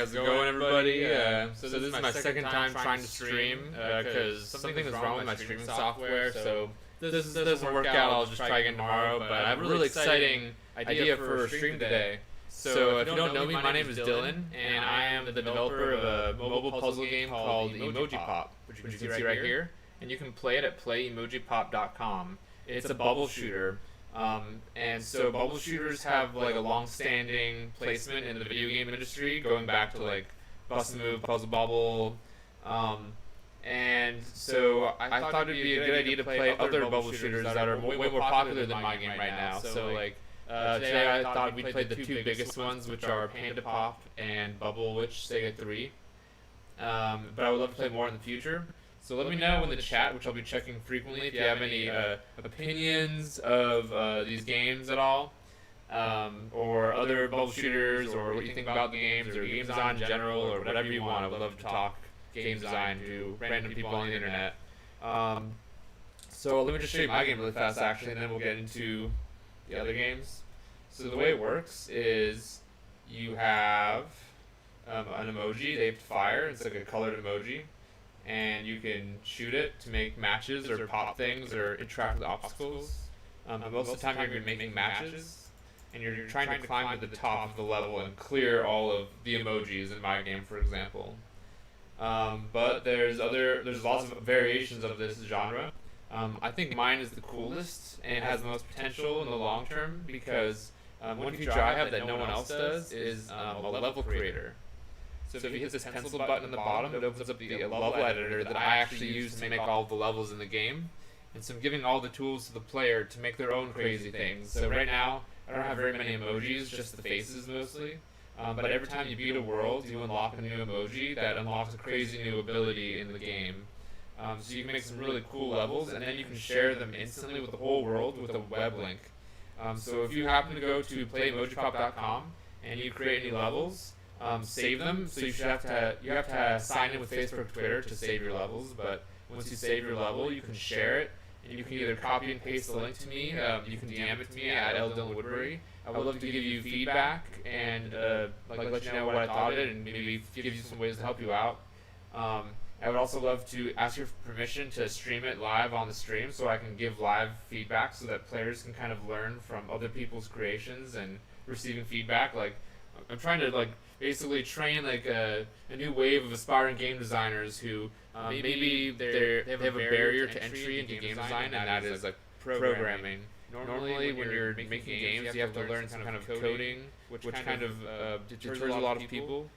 how's it going, everybody? So this is my second time trying to stream because something is wrong with my streaming software. So this doesn't work out. I'll just try again tomorrow. But I have a really exciting idea for a stream today. So if you don't know me, my name is Dylan, and I am the developer of a mobile puzzle game called Emoji Pop, which you can see right here. And you can play it at playemojipop.com. It's a bubble shooter. And so bubble shooters have like a long-standing placement in the video game industry, going back to like Bust a Move, Puzzle Bubble, and so I thought it'd be a good idea to play other bubble shooters that are way more popular than my game right now. So like today I thought we'd play the two biggest ones, which are Panda Pop and Bubble Witch Sega 3. But I would love to play more in the future. So let me know in the chat, which I'll be checking frequently, if you have any opinions of these games at all, or other bubble shooters, or what you think about the games, or game design in general, or whatever you want. I would love to talk game design to random people on the internet. So let me just show you my game really fast, actually, and then we'll get into the other games. So the way it works is you have an emoji, they have fire, it's like a colored emoji. And you can shoot it to make matches or pop things or interact with obstacles. Most of the time you're making matches, and you're trying to climb to the top of the level and clear all of the emojis in my game, for example. But there's lots of variations of this genre. I think mine is the coolest and has the most potential in the long term because one feature I have that no one else does is a level creator. So if you hit this pencil button in the bottom, it opens up the level editor that I actually use to make all the levels in the game. And so I'm giving all the tools to the player to make their own crazy things. So right now, I don't have very many emojis, just the faces mostly. But every time you beat a world, you unlock a new emoji that unlocks a crazy new ability in the game. So you can make some really cool levels, and then you can share them instantly with the whole world with a web link. So if you happen to go to playemojipop.com and you create any levels, save them. So you have to sign in with Facebook or Twitter to save your levels. But once you save your level, you can share it, and you can either copy and paste the link to me. You can DM it to me at ldillwoodbury. I would love to give you feedback and let you know what I thought of it, and maybe give you some ways to help you out. I would also love to ask your permission to stream it live on the stream, so I can give live feedback, so that players can kind of learn from other people's creations and receiving feedback. Like I'm trying to basically train a new wave of aspiring game designers who maybe they have a barrier to entry into game design, and that is programming. Normally, when you're making games, you have to learn some kind of coding, which kind of deters a lot of people.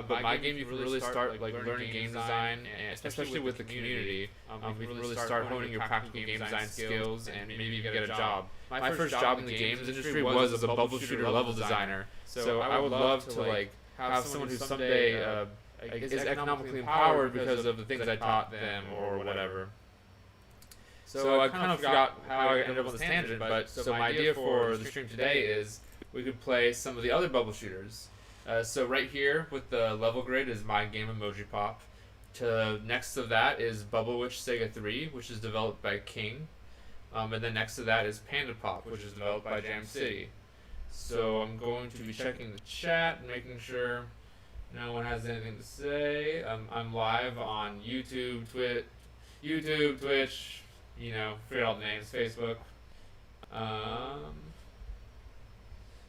But my game, you can really start learning game design, and especially with the community. You can really start honing your practical game design skills, and maybe even get a job. My first job in the games industry was as a bubble shooter level designer. So I would love to have someone who someday is economically empowered because of the things I taught them or whatever. So I kind of forgot how I ended up on this tangent, but so my idea for the stream today is we could play some of the other bubble shooters. So right here with the level grid is my game Emoji Pop. Next to that is Bubble Witch Sega 3, which is developed by King. And then next to that is Panda Pop, which is developed by Jam City. So I'm going to be checking the chat and making sure no one has anything to say. I'm live on YouTube, Twitch, forget all the names, Facebook.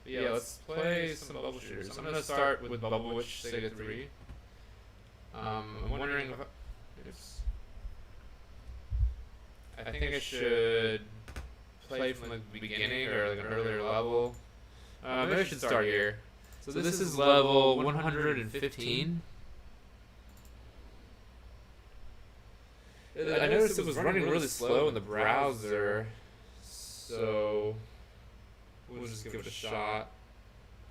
Yeah, let's play some bubble shooters. I'm going to start with Bubble Witch Sega 3. I'm wondering if I think I should play from the beginning or an earlier level. Maybe I should start here. So this is level 115. I noticed it was running really slow in the browser, so we'll just give it a shot.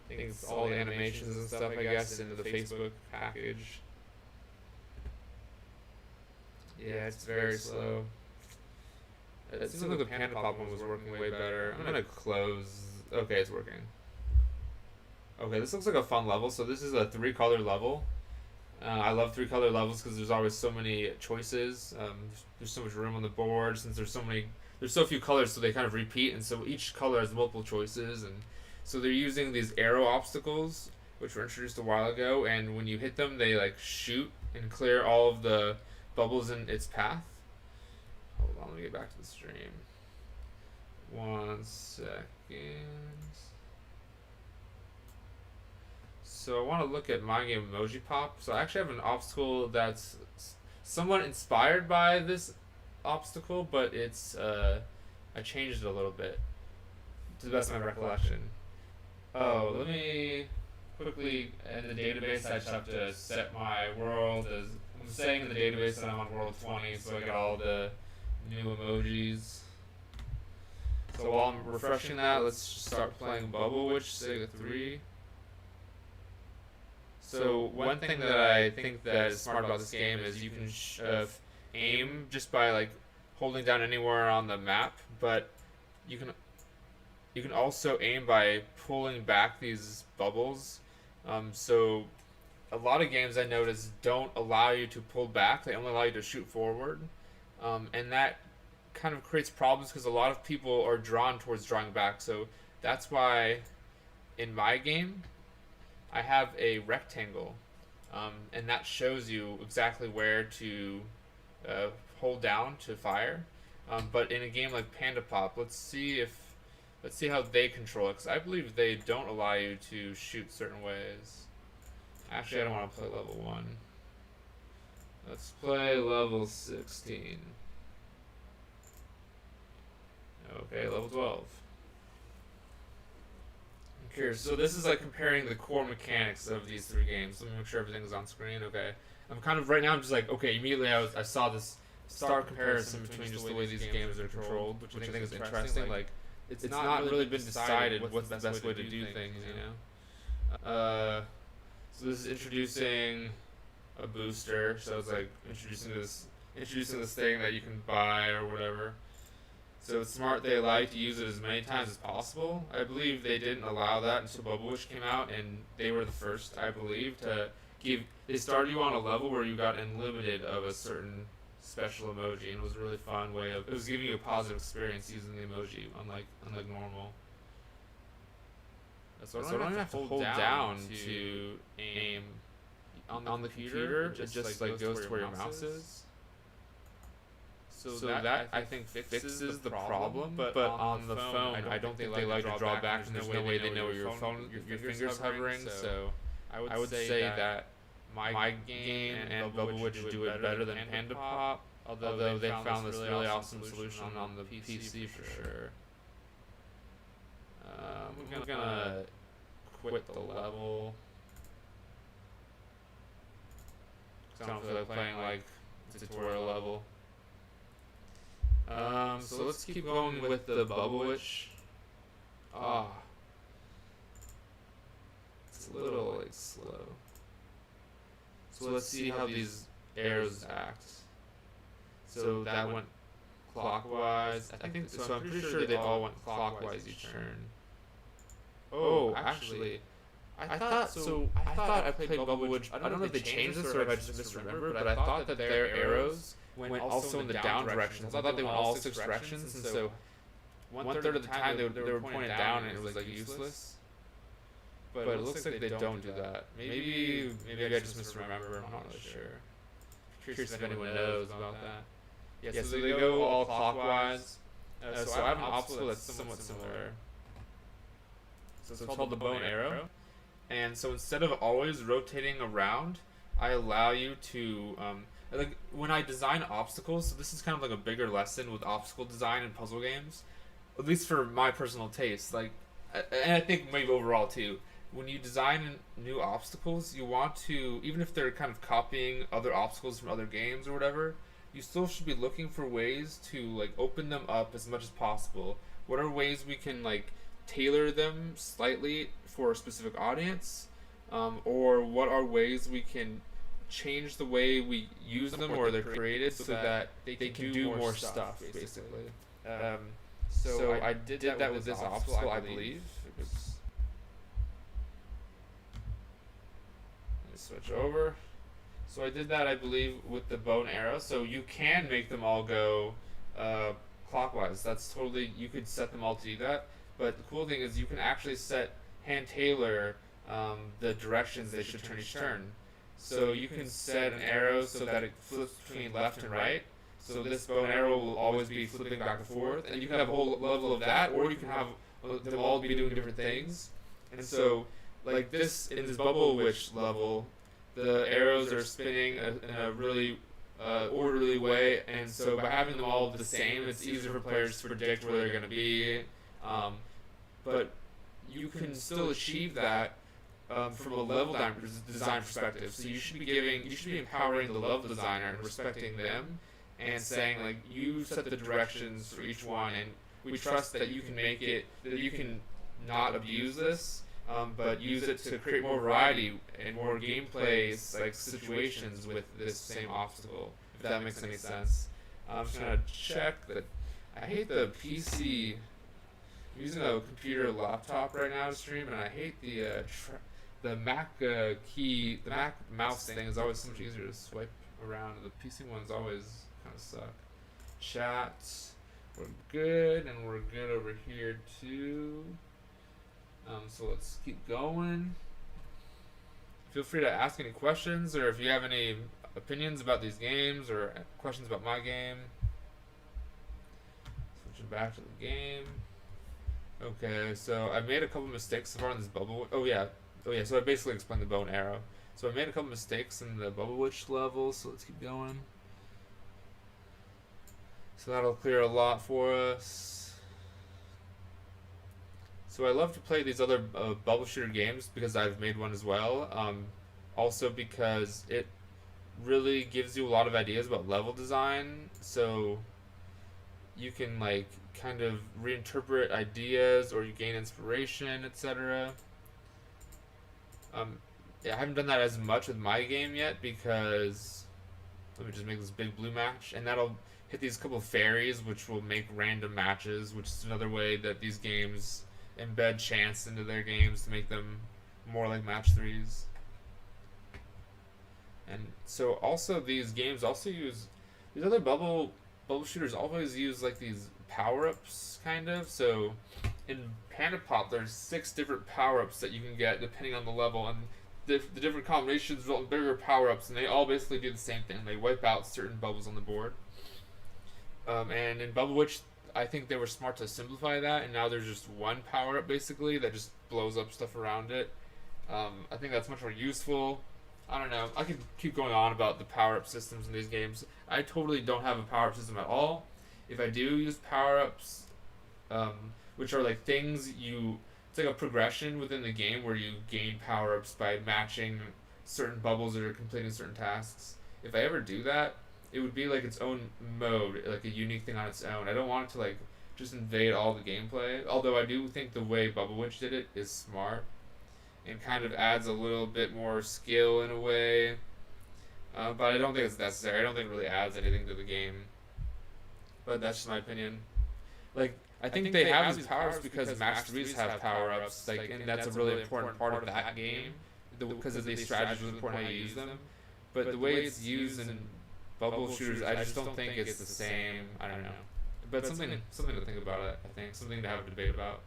I think it's all the animations and stuff, I guess, into the Facebook package. Yeah, it's very slow. It seems like the Panda Pop one was working way better. I'm gonna close. Okay, it's working. Okay, this looks like a fun level. So this is a 3-color level. I love 3-color levels because there's always so many choices. There's so much room on the board since there's so few colors, so they kind of repeat, and so each color has multiple choices, and so they're using these arrow obstacles which were introduced a while ago, and when you hit them, they like shoot and clear all of the bubbles in its path. Hold on, let me get back to the stream. 1 second. So I want to look at my game Emoji Pop. So I actually have an obstacle that's somewhat inspired by this obstacle, but it's I changed it a little bit to the best of my recollection. Oh, let me quickly in the database. I just have to set my world as I'm saying in the database that I'm on world 20, so I get all the new emojis. So while I'm refreshing that, let's just start playing Bubble Witch Sega 3. So one thing that I think that is smart about this game is you can aim just by like holding down anywhere on the map, but you can also aim by pulling back these bubbles. So a lot of games I notice don't allow you to pull back; they only allow you to shoot forward, and that kind of creates problems because a lot of people are drawn towards drawing back. So that's why in my game I have a rectangle, and that shows you exactly where to hold down to fire. But in a game like Panda Pop, let's see how they control it, because I believe they don't allow you to shoot certain ways. Actually, I don't want to play level 1. Let's play level 16. Okay, level 12. Okay, so this is like comparing the core mechanics of these three games. Let me make sure everything's on screen. Okay, I'm kind of right now. I'm just like, okay. Immediately, I saw this stark comparison between just the way these games are controlled, which I think is interesting. Like, it's not really been decided what's the best way to do things, you know. So this is introducing a booster. So it's like introducing this thing that you can buy or whatever. So it's smart they allow you to use it as many times as possible. I believe they didn't allow that until Bubble Witch came out, and they were the first, I believe, to give. They started you on a level where you got unlimited of a certain special emoji, and it was a really fun way of. It was giving you a positive experience using the emoji, unlike normal. So I don't even have to hold down to aim on the computer. It just like goes to where your mouse is. So that I think fixes the problem, but on the phone, I don't think they allow you to draw back, and there's no way they know where your fingers hovering. So I would say that my game and Bubble Witch do it better than Panda Pop, although they found this really awesome solution on the PC for sure. I'm gonna quit the level. I don't feel like playing like a tutorial level. So let's keep going with the Bubble Witch. It's a little like slow. So let's see how these arrows act. So that went clockwise. I think so. I'm pretty sure they all went clockwise each turn. Oh, actually, I thought so. I thought I played Bubble Witch. I don't know if they changed this or if I just misremembered, but I thought that their arrows went also in the down directions. I thought they went all 6 directions, and so 1/3 of the time they were pointed down and it was like useless. But it looks like they don't do that. Maybe I just misremember. I'm not really sure. Curious if anyone knows about that. Yeah, so they go all clockwise. So I have an obstacle that's somewhat similar. So it's called the bow and arrow. And so instead of always rotating around, I allow you to like when I design obstacles. So this is kind of like a bigger lesson with obstacle design in puzzle games, at least for my personal taste. Like, and I think maybe overall too. When you design new obstacles, you want to, even if they're kind of copying other obstacles from other games or whatever, you still should be looking for ways to like open them up as much as possible. What are ways we can like tailor them slightly for a specific audience, or what are ways we can change the way we use them or they're created so that they can do more stuff basically. So I did that with this obstacle, I believe. Switch over. So I did that, I believe, with the bow and arrow. So you can make them all go clockwise. That's totally, you could set them all to do that. But the cool thing is you can actually set hand tailor the directions they should turn each turn. So you can set an arrow so that it flips between left and right. So this bow and arrow will always be flipping back and forth, and you can have a whole level of that, or you can have them all be doing different things. And so, like this in this Bubble Witch level, the arrows are spinning in a really orderly way, and so by having them all the same, it's easier for players to predict where they're going to be. But you can still achieve that from a level design perspective. So you should be empowering the level designer and respecting them, and saying like you set the directions for each one, and we trust that you can make it that you can not abuse this, but use it to create more variety and more gameplay like situations with this same obstacle. If that makes any sense. I'm just gonna check that. I hate the PC. I'm using a computer laptop right now to stream, and I hate the Mac key. The Mac mouse thing is always so much easier to swipe around. The PC ones always kind of suck. Chat. We're good, and we're good over here too. So let's keep going. Feel free to ask any questions, or if you have any opinions about these games or questions about my game. Switching back to the game. Okay, so I made a couple mistakes so far in this Bubble. Oh yeah. So I basically explained the bow and arrow. So I made a couple mistakes in the Bubble Witch level. So let's keep going. So that'll clear a lot for us. So I love to play these other bubble shooter games because I've made one as well. Also because it really gives you a lot of ideas about level design. So you can like kind of reinterpret ideas, or you gain inspiration, etc. I haven't done that as much with my game yet because let me just make this big blue match, and that'll hit these couple of fairies, which will make random matches, which is another way that these games embed chance into their games to make them more like match threes. And so also these games also use these other bubble shooters always use like these power-ups kind of. So in Panda Pop there's 6 different power-ups that you can get depending on the level, and the different combinations result in bigger power-ups, and they all basically do the same thing. They wipe out certain bubbles on the board. And in Bubble Witch, I think they were smart to simplify that, and now there's just one power-up basically that just blows up stuff around it. I think that's much more useful. I don't know. I could keep going on about the power-up systems in these games. I totally don't have a power-up system at all. If I do use power-ups, which are like things it's like a progression within the game where you gain power-ups by matching certain bubbles that are completing certain tasks. If I ever do that, it would be like its own mode, like a unique thing on its own. I don't want it to like just invade all the gameplay, although I do think the way Bubble Witch did it is smart and kind of adds a little bit more skill in a way, but I don't think it's necessary. I don't think it really adds anything to the game, but that's just my opinion. Like, I think they have these powers because match 3s have power-ups, like, and that's a really important part of that game, because of the strategy, is important how you use them, but the way it's used in bubble shooters, I just don't think it's the same. I don't know, but something to think about. I think something to have a debate about.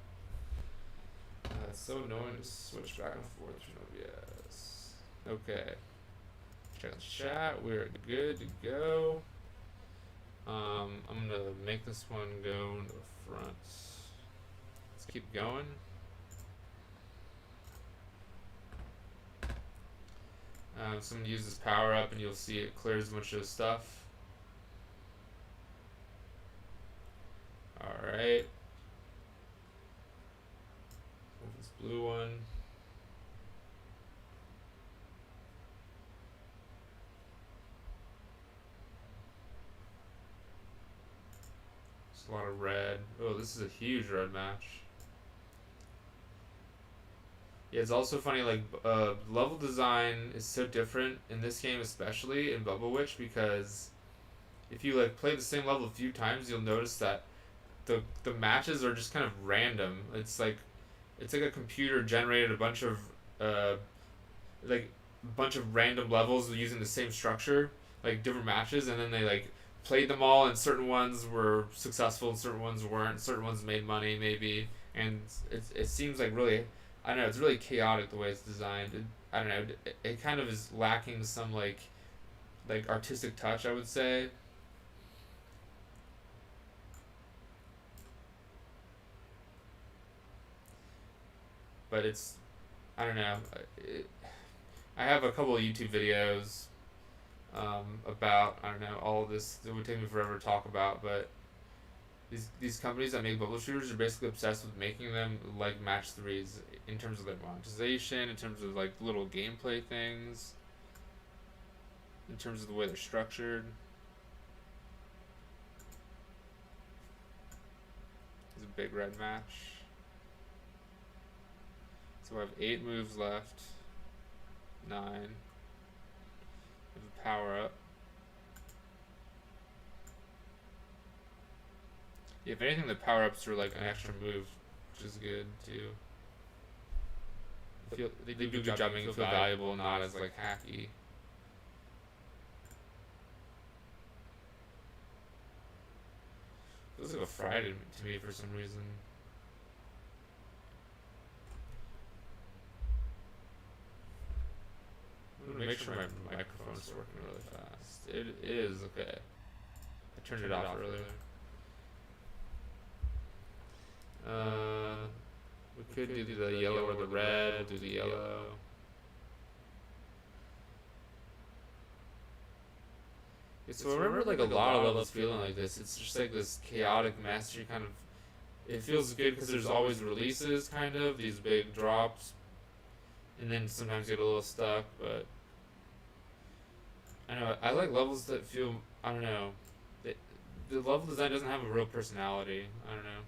It's so annoying to switch back and forth between OBS. Okay, check the chat. We're good to go. I'm gonna make this one go into the front. Let's keep going. Someone uses power up, and you'll see it clears a bunch of stuff. Alright. This blue one. Just a lot of red. Oh, this is a huge red match. Yeah, it's also funny, like, level design is so different in this game, especially in Bubble Witch, because if you, like, play the same level a few times, you'll notice that the matches are just kind of random. It's like a computer generated a bunch of random levels using the same structure, like different matches, and then they like played them all, and certain ones were successful and certain ones weren't. Certain ones made money maybe, and it seems like really, I don't know. It's really chaotic the way it's designed. I don't know. It kind of is lacking some like artistic touch, I would say. But it's, I don't know. I have a couple of YouTube videos about, I don't know, all of this. It would take me forever to talk about, but these companies that make bubble shooters are basically obsessed with making them like match threes in terms of their monetization, in terms of like little gameplay things, in terms of the way they're structured. It's a big red match. So I have 8 moves left. 9. We have a power up. If anything, the power ups are like an extra move, which is good too. They do a good job making it feel valuable, not as like hacky. Feels like a Friday to me for some reason. I'm gonna make sure my microphone's working really fast. It is, okay. I turned it off earlier. We could do the yellow or the red, do the yellow. Yeah, so I remember like a lot of levels feeling like this. It's just like this chaotic mess. You kind of, it feels good because there's always releases, kind of, these big drops. And then sometimes you get a little stuck, but I don't know, I like levels that feel, I don't know, the level design doesn't have a real personality. I don't know.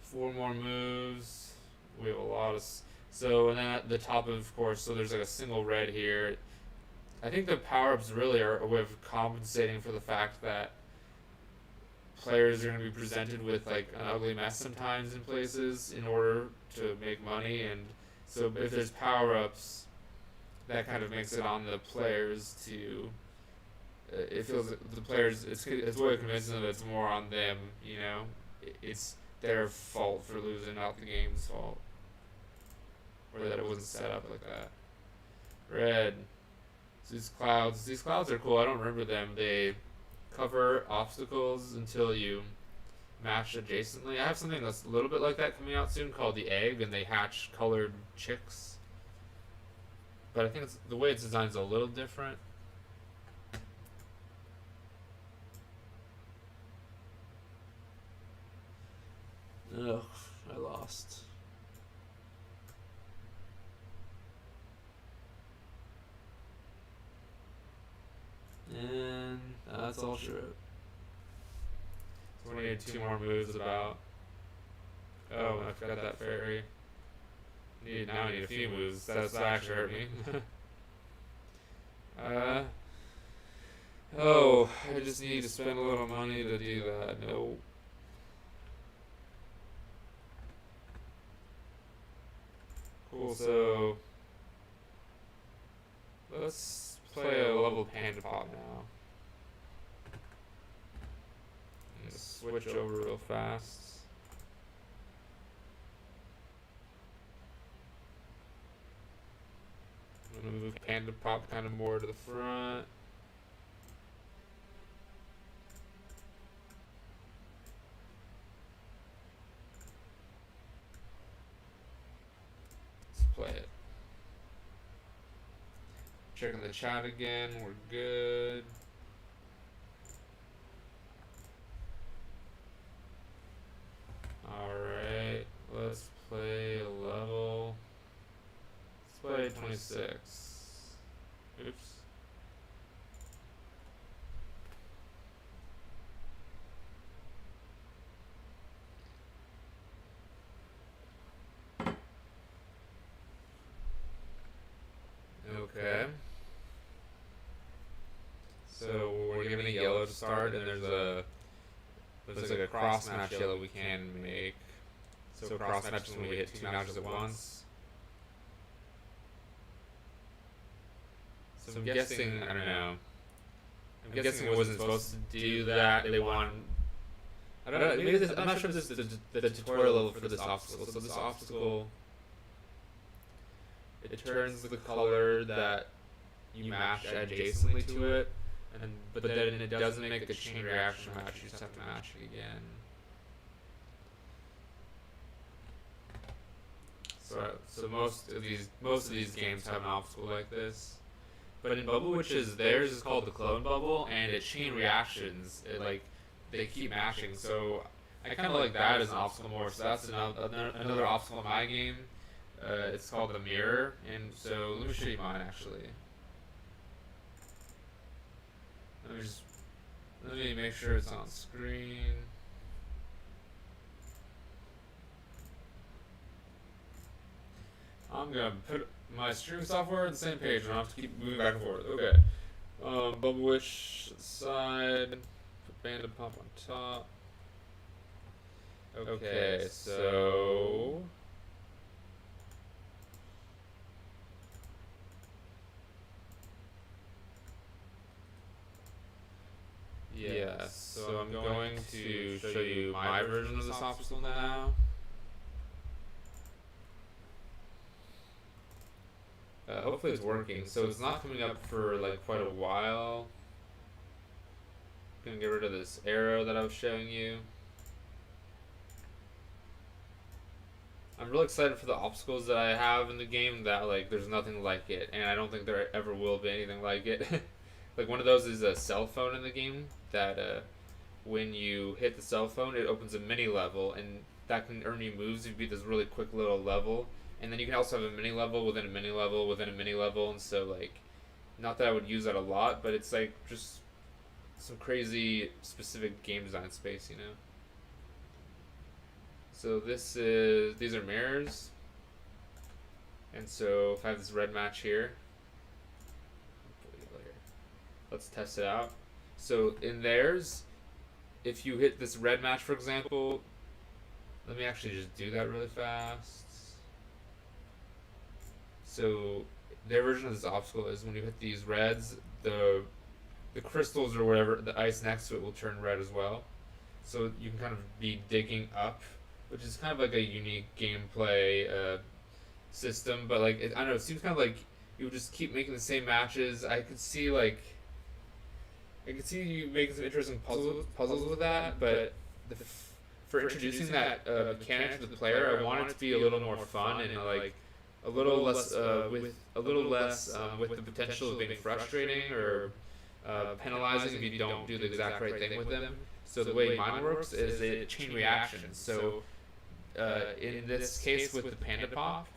4 more moves. We have a lot of. So, and then at the top, of course, so there's like a single red here. I think the power ups really are a way of compensating for the fact that players are going to be presented with like an ugly mess sometimes in places in order to make money. And so, if there's power ups, that kind of makes it on the players to. It feels the players. It's a way of convincing them that it's more on them. You know, it's their fault for losing, not the game's fault, or that it wasn't set up like that. Red. So these clouds are cool. I don't remember them. They cover obstacles until you match adjacently. I have something that's a little bit like that coming out soon called the Egg, and they hatch colored chicks. But I think the way it's designed is a little different. Ugh, I lost. And that's all true. So we need 2 more moves about. Oh, I forgot that fairy. Now I need a few moves. That actually hurt me. Oh, I just need to spend a little money to do that. No. Cool, so let's play a level Panda Pop now. And switch over real fast. I'm gonna move Panda Pop kind of more to the front. Play it. Checking the chat again. We're good. Alright. Let's play a level. Let's play 26. Oops. Okay. So we're given a yellow to start, and there's like a cross match yellow we can make. So cross match is when we hit 2 matches at once. So I'm guessing, I don't know. I'm guessing it wasn't supposed to do that. They want. I don't know. Maybe I'm not sure if this is the tutorial level for this obstacle. So this obstacle it turns the color that you match adjacently to it, but then it doesn't make the chain reaction match. You just have to match it again. So most of these games have an obstacle like this. But in Bubble Witches, theirs is called the clone bubble, and it chain reactions. They keep matching. So I kind of like that as an obstacle more. So that's another obstacle in my game. It's called the mirror, and so let me show you mine actually. Let me make sure it's on screen. I'm gonna put my stream software on the same page, and I don't have to keep moving back and forth. Okay. Bubble Witch side, put Bandit Pump on top. Okay, so yeah, so I'm going to show you my version of this obstacle now. Hopefully it's working. So it's not coming up for like quite a while. I'm gonna get rid of this arrow that I was showing you. I'm really excited for the obstacles that I have in the game that like there's nothing like it, and I don't think there ever will be anything like it. Like one of those is a cell phone in the game that when you hit the cell phone it opens a mini level, and that can earn you moves if you beat this really quick little level. And then you can also have a mini level within a mini level within a mini level, and so like, not that I would use that a lot, but it's like just some crazy specific game design space, you know. So these are mirrors, and so if I have this red match here, let's test it out. So in theirs, if you hit this red match, for example, let me actually just do that really fast. So their version of this obstacle is when you hit these reds, the crystals or whatever, the ice next to it will turn red as well. So you can kind of be digging up, which is kind of like a unique gameplay system. But like I don't know, it seems kind of like you would just keep making the same matches. I could see you making some interesting puzzles with that, but for introducing that mechanic to the player, I want it to be a little more fun and like a little less with the potential of being frustrating or penalizing if you don't do the exact right thing with them. So the way mine works is a chain reaction. So in this case with the Panda Pop,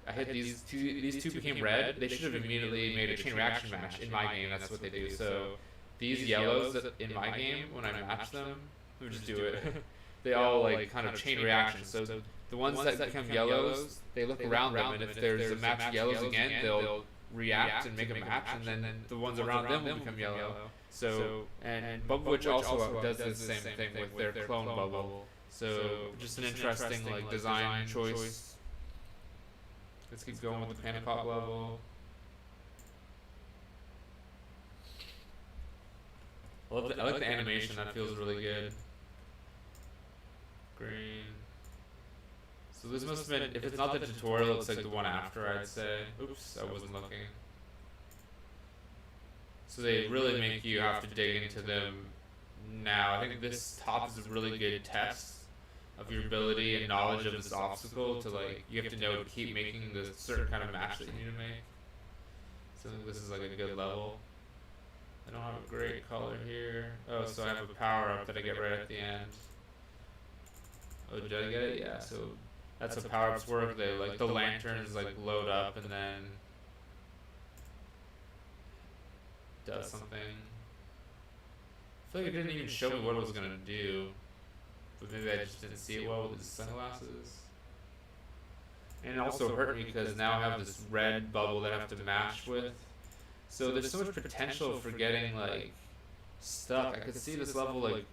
I hit these two became red. They should have immediately made a chain reaction match. In my game, that's what they do. So these yellows in my game, when I match them, let me just do it. They all like kind of chain reaction. So the ones that become yellows, they look around them, and if there's a match yellows again, they'll react and make a match, and then the ones around them will become yellow. So and Bubble Witch also does the same thing with their clone bubble. So just an interesting like design choice. Let's keep going with the Panda Pop level. I like the animation. That feels really good. Green. So this must have been, if it's not the tutorial, it's like the one after, I'd say. Oops, I wasn't looking. So they really make you have to dig into them now. I think this top is a really good test of your ability and knowledge of this obstacle to like, you have to know to keep making the certain kind of match that you need to make. So I think this is like a good level. I don't have a great color here. Oh, so I have a power up that I get right at the end. Oh, did I get it? Yeah, so that's how power ups work. They like the lanterns like load up and then does something. I feel like it didn't even show me what it was gonna do, but maybe I just didn't see it well with the sunglasses. And it also hurt me because now I have this red bubble that I have to match with. So there's so much potential for getting like stuck. I could see this level like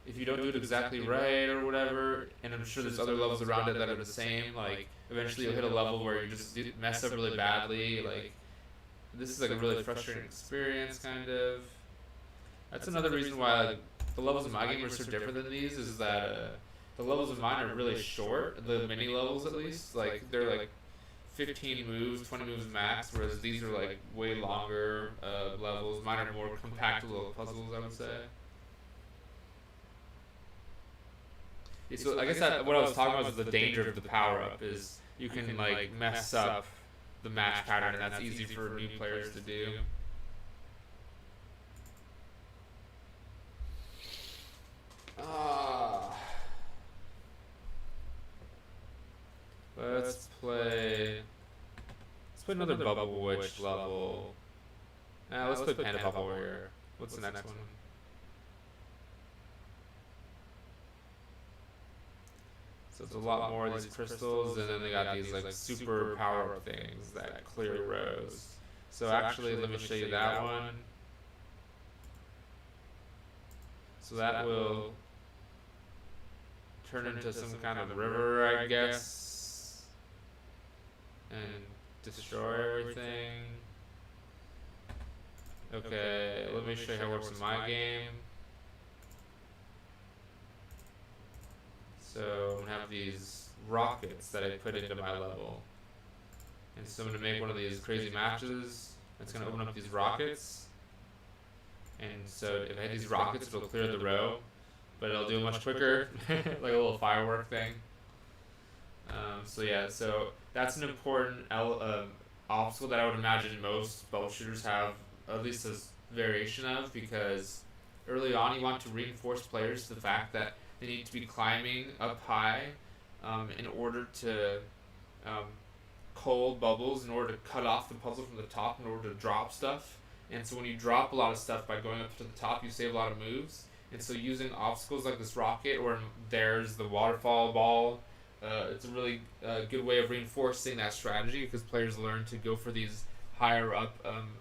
if you don't do it exactly right or whatever, and I'm sure there's other levels around it that are the same. Like eventually you'll hit a level where you just mess up really badly. Like this is like a really frustrating experience, kind of. That's another reason why like, the levels in my game are so different than these. Is that the levels in mine are really short. The mini levels, at least, like they're like 15 moves, 20 moves max, whereas these are like way longer levels. Mine are more compact little puzzles, I would say. Yeah, so I guess what I was talking about was the danger of the power up is you can like mess up the match pattern, and that's easy for new players to do. Let's play another Bubble Witch level. Let's play Panda Bubble Warrior. What's the next one? So it's a lot more of these crystals, and then they got these like super power up things that clear rows. So actually, let me show you that one. So that will turn into some kind of river, I guess, and destroy everything. Okay, let me show you how it works in my game. So I'm gonna have these rockets that I put into my level, and so I'm gonna make one of these crazy matches. It's gonna open up these rockets, and so if I hit these rockets, it'll clear the row, but it'll do it much quicker, like a little firework thing. So yeah, so that's an important obstacle that I would imagine most bubble shooters have at least a variation of, because early on you want to reinforce players to the fact that they need to be climbing up high in order to cold bubbles, in order to cut off the puzzle from the top, in order to drop stuff. And so when you drop a lot of stuff by going up to the top, you save a lot of moves. And so using obstacles like this rocket, or there's the waterfall ball, it's a really good way of reinforcing that strategy, because players learn to go for these higher up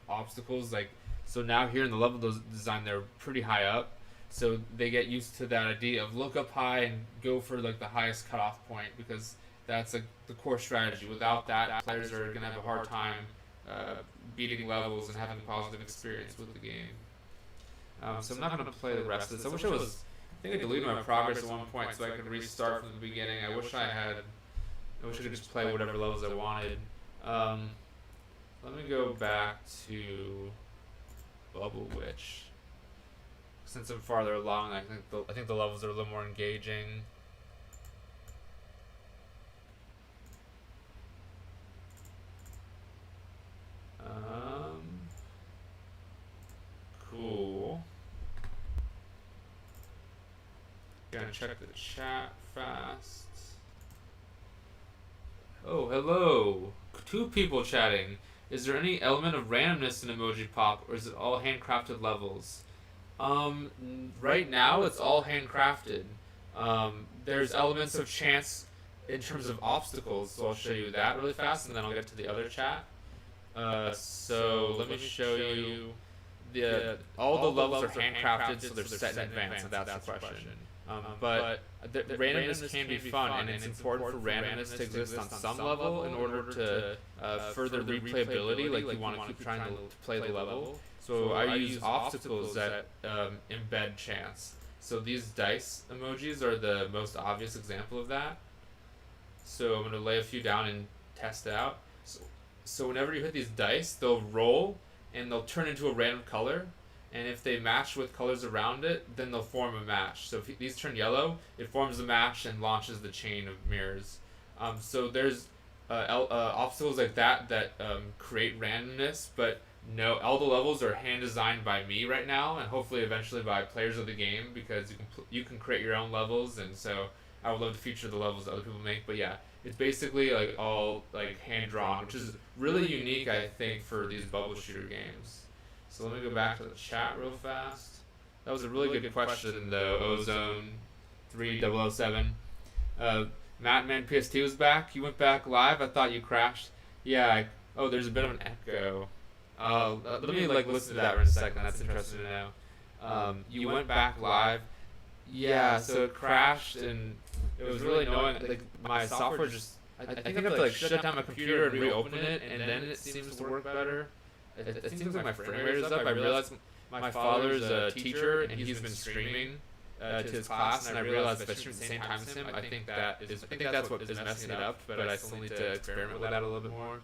obstacles. Like, so now here in the level design, they're pretty high up. So they get used to that idea of look up high and go for like the highest cutoff point, because that's the core strategy. Without that, players are going to have a hard time beating levels and having a positive experience with the game. So I'm not going to play the rest of this. I think I deleted my progress at one point so I could restart from the beginning. I wish I could just play whatever levels I wanted. Let me go back to Bubble Witch. Since I'm farther along, I think the levels are a little more engaging. Cool. Gonna check the chat fast. Oh, hello. 2 people chatting. Is there any element of randomness in Emoji Pop, or is it all handcrafted levels? Right now it's all handcrafted. There's elements of chance in terms of obstacles, so I'll show you that really fast, and then I'll get to the other chat. So let me show you all the levels are handcrafted, so they're set in advance, so that's the question. But the randomness can be fun, and it's important for randomness to exist on some level in order to further replayability. Like, you want to keep trying to play the level. So I use obstacles that embed chance. So these dice emojis are the most obvious example of that. So I'm going to lay a few down and test it out. So whenever you hit these dice, they'll roll and they'll turn into a random color. And if they match with colors around it, then they'll form a match. So if these turn yellow, it forms a match and launches the chain of mirrors. So there's obstacles like that create randomness, but no, all the levels are hand designed by me right now, and hopefully eventually by players of the game, because you can create your own levels, and so I would love to feature the levels that other people make. But yeah, it's basically like all like hand drawn, which is really unique, I think, for these bubble shooter games. So let me go back to the chat real fast. That was a really good question, though. Ozone 3007. Mattman PS2 is back. You went back live. I thought you crashed. Yeah. There's a bit of an echo. Let me listen to that for a second. That's interesting to know. You went back live. Yeah. So it crashed, and it was really annoying. Like, my software just. I think I have to shut down my computer and reopen it, and then it seems to work better. It seems like my frame rate is up. I realized my father's a teacher, and he's been streaming to his class, and I realized if I stream at the same time as him, I think that's what is messing it up. But I still need to experiment with that a little bit more.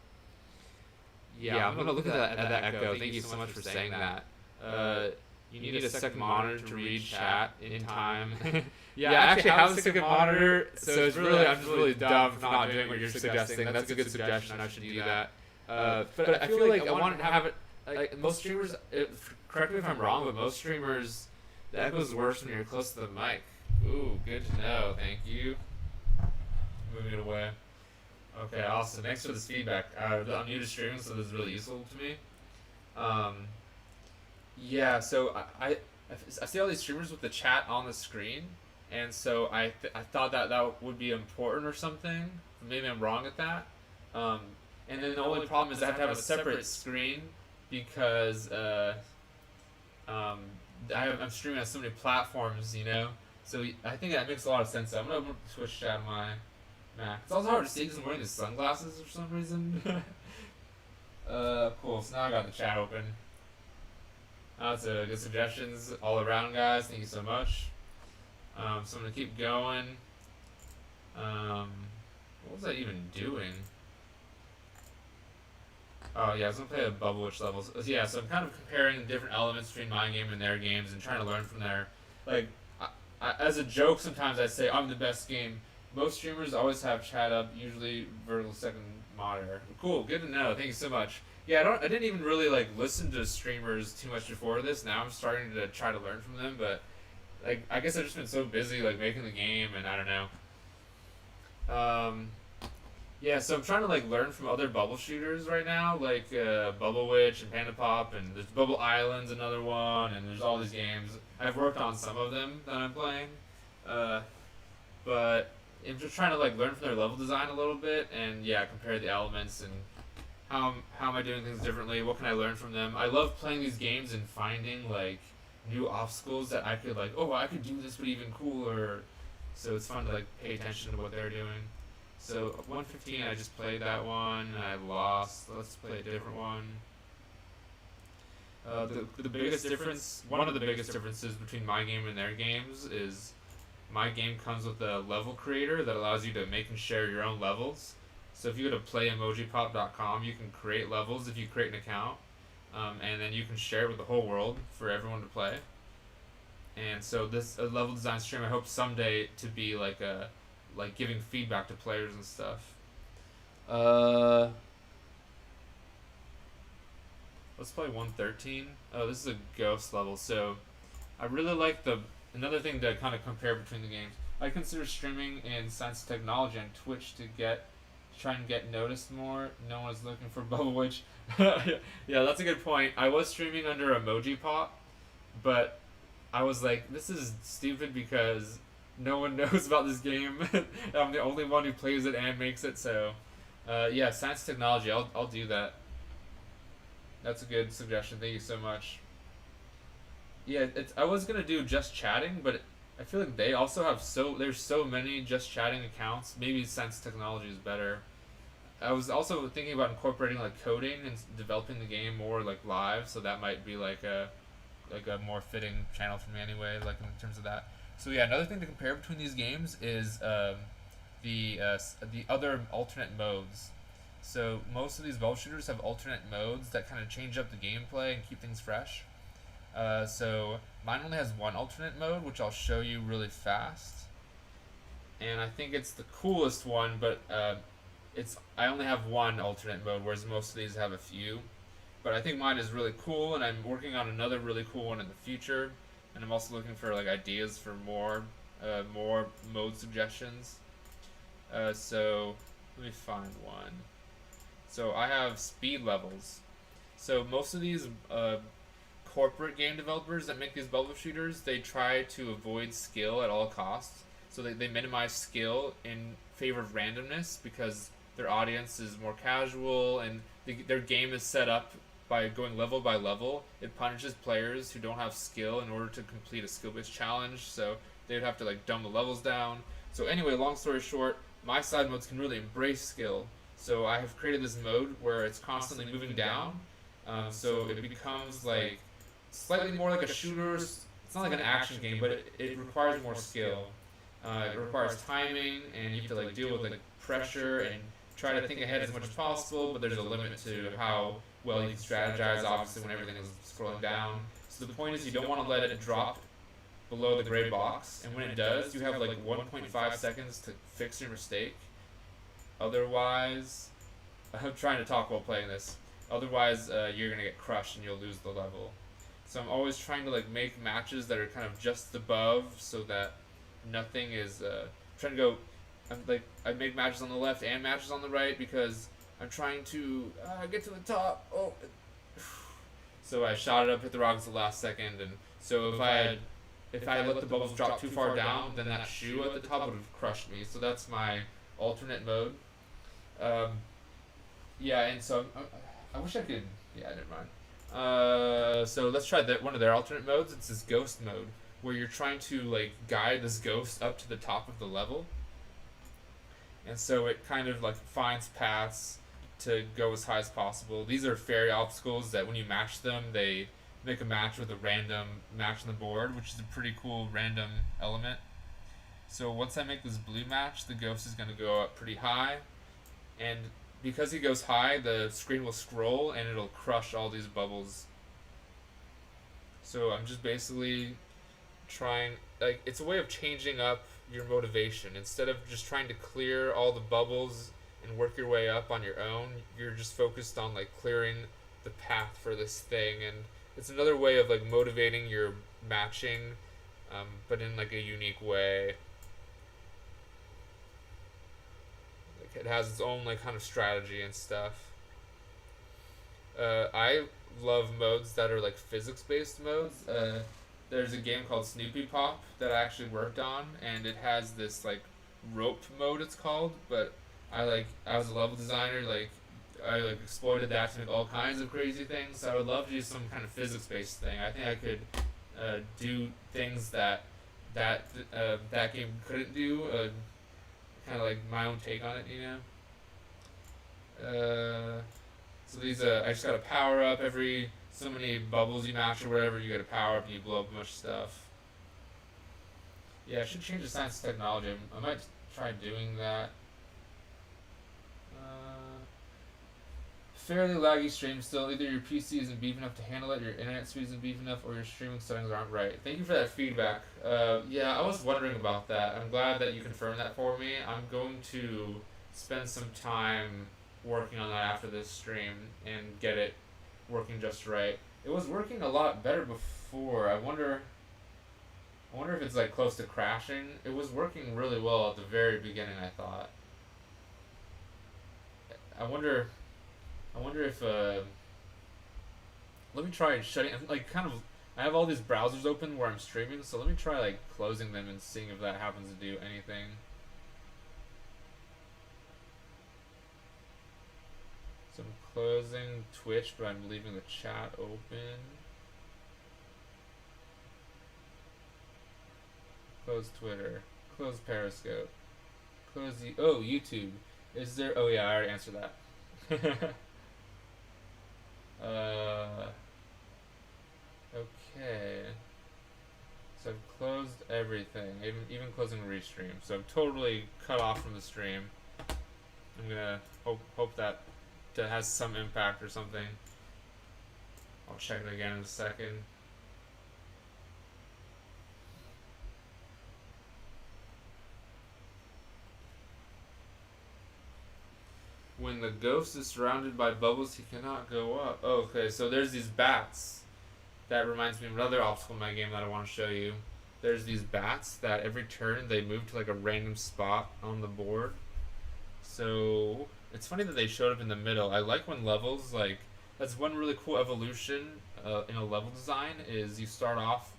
Yeah, I'm gonna look at that echo. Thank you so much for saying that. You need a second monitor to read chat in time. Yeah, I actually have a second monitor, so it's really I'm just really dumb for not doing what you're suggesting. That's a good suggestion. I should do that. But I feel like I wanted to have it. Like most streamers, correct me if I'm wrong, but most streamers, the echo's worse when you're close to the mic. Ooh, good to know. Thank you. Moving it away. Okay, awesome. Thanks for this feedback. I'm new to streaming, so this is really useful to me. Yeah, so I see all these streamers with the chat on the screen, and so I thought that would be important or something. Maybe I'm wrong at that. And then the only problem is I have to have a separate screen because I'm streaming on so many platforms, you know. So I think that makes a lot of sense. I'm gonna switch chat on my Mac. It's also hard to see because I'm wearing these sunglasses for some reason. Cool. So now I got the chat open. That's good suggestions all around, guys. Thank you so much. So I'm gonna keep going. What was I even doing? Oh yeah, I was gonna play a Bubble Witch levels. Yeah, so I'm kind of comparing different elements between my game and their games and trying to learn from there. Like, as a joke, sometimes I say I'm the best game. Most streamers always have chat up, usually vertical second monitor. Cool, good to know. Thank you so much. Yeah, I didn't even really like listen to streamers too much before this. Now I'm starting to try to learn from them, but like I guess I've just been so busy like making the game, and I don't know. Yeah, so I'm trying to like learn from other bubble shooters right now, like Bubble Witch and Panda Pop, and there's Bubble Island's another one, and there's all these games. I've worked on some of them that I'm playing, but I'm just trying to like learn from their level design a little bit, and yeah, compare the elements and how am I doing things differently? What can I learn from them? I love playing these games and finding like new obstacles that I could like, oh, I could do this, but even cooler. So it's fun to like pay attention to what they're doing. So 115, I just played that one. I lost. Let's play a different one. The biggest difference, one of the biggest differences between my game and their games is my game comes with a level creator that allows you to make and share your own levels. So if you go to playemojipop.com, you can create levels if you create an account, and then you can share it with the whole world for everyone to play. And so this level design stream, I hope someday to be like giving feedback to players and stuff. Let's play 113. Oh, this is a ghost level. So I really like another thing to kind of compare between the games. I consider streaming in Science and Technology on Twitch to try and get noticed more. No one's looking for Bubble Witch. Yeah, that's a good point. I was streaming under Emoji Pop, but I was like, this is stupid because no one knows about this game. I'm the only one who plays it and makes it, so yeah, Science Technology, I'll do that. That's a good suggestion. Thank you so much. Yeah, I was gonna do just chatting, but I feel like they also have there's so many just chatting accounts. Maybe Science Technology is better. I was also thinking about incorporating like coding and developing the game more like live, so that might be like a more fitting channel for me anyway, like in terms of that. So yeah, another thing to compare between these games is the other alternate modes. So most of these bubble shooters have alternate modes that kind of change up the gameplay and keep things fresh. So mine only has one alternate mode, which I'll show you really fast. And I think it's the coolest one, but I only have one alternate mode, whereas most of these have a few. But I think mine is really cool, and I'm working on another really cool one in the future. And I'm also looking for like ideas for more mode suggestions. So let me find one. So I have speed levels. So most of these corporate game developers that make these bubble shooters, they try to avoid skill at all costs. So they minimize skill in favor of randomness because their audience is more casual and their game is set up by going level by level. It punishes players who don't have skill in order to complete a skill-based challenge, so they would have to like dumb the levels down. So anyway, long story short, my side modes can really embrace skill. So I have created this mode where it's constantly moving down, so it becomes like slightly more like a shooter, it's not like an action game, but it requires more skill. It requires timing, and you have to like deal with like pressure and try to think ahead as much as possible. But there's a limit to how well you can strategize. Obviously, when everything is scrolling down. So the point is, you don't want to let it drop below the gray box, and when it does, you have like 1.5 seconds to fix your mistake. Otherwise, I'm trying to talk while playing this. Otherwise, you're gonna get crushed and you'll lose the level. So I'm always trying to like make matches that are kind of just above, so that nothing is trying to go. I make matches on the left and matches on the right because I'm trying to get to the top. Oh, so I shot it up, hit the rocks at the last second, and so if I let the bubbles drop too far down, then that shoe at the top would have crushed me. So that's my alternate mode. Yeah, and so I wish I could. Yeah, never mind. So let's try one of their alternate modes. It's this ghost mode where you're trying to like guide this ghost up to the top of the level, and so it kind of like finds paths to go as high as possible. These are fairy obstacles that when you match them, they make a match with a random match on the board, which is a pretty cool random element. So once I make this blue match, the ghost is going to go up pretty high, and because he goes high, the screen will scroll and it'll crush all these bubbles. So I'm just basically trying, like, it's a way of changing up your motivation. Instead of just trying to clear all the bubbles and work your way up on your own, you're just focused on like clearing the path for this thing, and it's another way of like motivating your matching, but in like a unique way. Like it has its own like kind of strategy and stuff. I love modes that are like physics-based modes. There's a game called Snoopy Pop that I actually worked on, and it has this like rope mode, it's called. But I was a level designer, I like exploited that to make all kinds of crazy things. So I would love to do some kind of physics-based thing. I think I could do things that game couldn't do. Kind of like my own take on it, you know. So these I just got to power up every so many bubbles you match or whatever. You got to power up and you blow up a bunch of stuff. Yeah, I should change the science and technology. I might try doing that. Fairly laggy stream still. Either your PC isn't beef enough to handle it, your internet speed isn't beef enough, or your streaming settings aren't right. Thank you for that feedback. Yeah, I was wondering about that. I'm glad that you confirmed that for me. I'm going to spend some time working on that after this stream and get it working just right. It was working a lot better before. I wonder if it's like close to crashing. It was working really well at the very beginning, I thought. I wonder if let me try shutting, like, kind of, I have all these browsers open where I'm streaming, so let me try like closing them and seeing if that happens to do anything. So I'm closing Twitch, but I'm leaving the chat open. Close Twitter. Close Periscope. Close YouTube. Is there? Oh yeah, I already answered that. Okay. So I've closed everything, even closing Restream. So I'm totally cut off from the stream. I'm gonna hope that has some impact or something. I'll check it again in a second. When the ghost is surrounded by bubbles, he cannot go up. Oh, okay, so there's these bats. That reminds me of another obstacle in my game that I want to show you. There's these bats that every turn they move to like a random spot on the board. So it's funny that they showed up in the middle. I like when levels, like, that's one really cool evolution in a level design is you start off,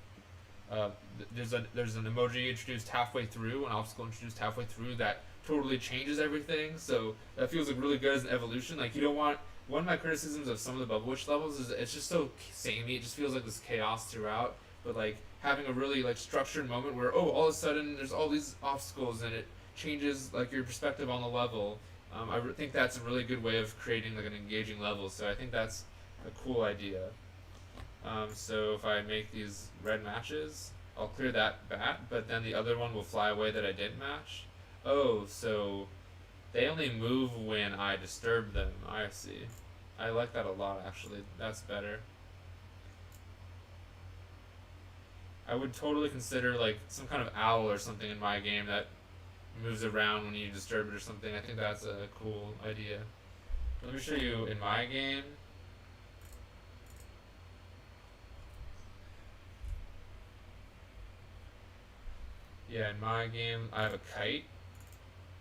there's an emoji introduced halfway through, an obstacle introduced halfway through that totally changes everything. So that feels like really good as an evolution. Like, you don't want, one of my criticisms of some of the Bubble Witch levels is it's just so samey. It just feels like this chaos throughout. But like having a really like structured moment where all of a sudden there's all these obstacles and it changes like your perspective on the level. I think that's a really good way of creating like an engaging level. So I think that's a cool idea. So if I make these red matches, I'll clear that bat, but then the other one will fly away that I didn't match. Oh, so they only move when I disturb them. I see. I like that a lot, actually. That's better. I would totally consider like some kind of owl or something in my game that moves around when you disturb it or something. I think that's a cool idea. Let me show you in my game. Yeah, in my game, I have a kite,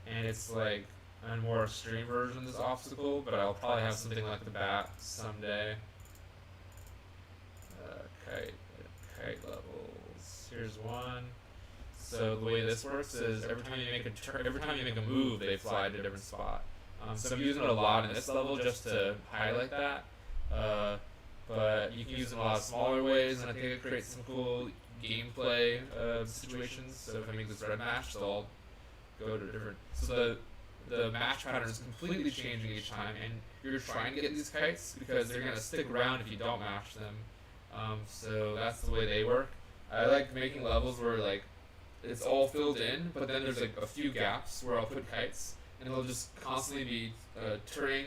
and it's like a more extreme version of this obstacle, but I'll probably have something like the bat someday. Kite, kite levels. Here's one. So the way this works is every time you make every time you make a move, they fly to a different spot. So I'm using it a lot in this level just to highlight that. But you can use it in a lot of smaller ways, and I think it creates some cool gameplay situations. So if I make this red match, they'll all go to different. So the match pattern is completely changing each time, and you're trying to get these kites because they're gonna stick around if you don't match them. So that's the way they work. I like making levels where like it's all filled in, but then there's like a few gaps where I'll put kites, and they'll just constantly be turning,